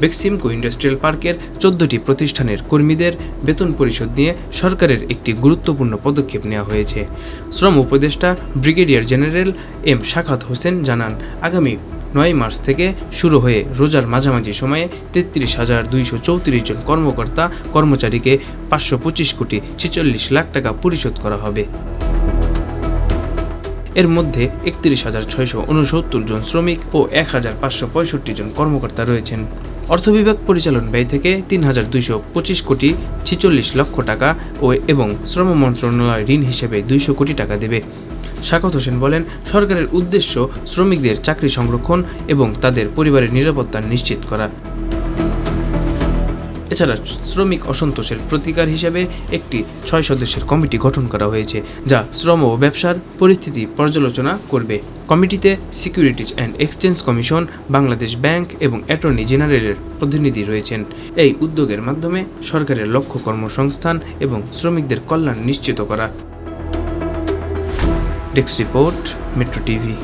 Beximco industrial পার্কের 14টি প্রতিষ্ঠানের কর্মীদের বেতন পরিশোধ নিয়ে সরকারের একটি গুরুত্বপূর্ণ পদক্ষেপ নেওয়া হয়েছে। শ্রম উপদেষ্টা ব্রিগেডিয়ার জেনারেল এম শাখাত হোসেন জানান, আগামী 9 মার্চ থেকে শুরু হয়ে রোজার মাঝামাঝি সময়ে 33,234 জন কর্মকর্তা কর্মচারীকে 525 কোটি 46 লাখ টাকা পরিশোধ করা হবে। এর মধ্যে 31,669 জন শ্রমিক ও 1,565 জন কর্মকর্তা রয়েছেন। অর্থ বিভাগ পরিচালন ব্যয় থেকে 3,225 কোটি 46 লক্ষ টাকা এবং শ্রম মন্ত্রণালয় ঋণ হিসেবে 200 কোটি টাকা দেবে। শাখাত হোসেন বলেন, সরকারের উদ্দেশ্য শ্রমিকদের চাকরি সংরক্ষণ এবং তাদের পরিবারের নিরাপত্তা নিশ্চিত করা। এছাড়া শ্রমিক অসন্তোষের প্রতিকার হিসেবে একটি 6 সদস্যের কমিটি গঠন করা হয়েছে, যা শ্রম ও ব্যবসার পরিস্থিতি পর্যালোচনা করবে। কমিটিতে securities and exchange commission, Bangladesh bank এবং অ্যাটর্নি জেনারেলের প্রতিনিধি রয়েছেন। এই উদ্যোগের মাধ্যমে সরকারের লক্ষ্য কর্মসংস্থান এবং শ্রমিকদের কল্যাণ নিশ্চিত করা। Desk report, metro TV.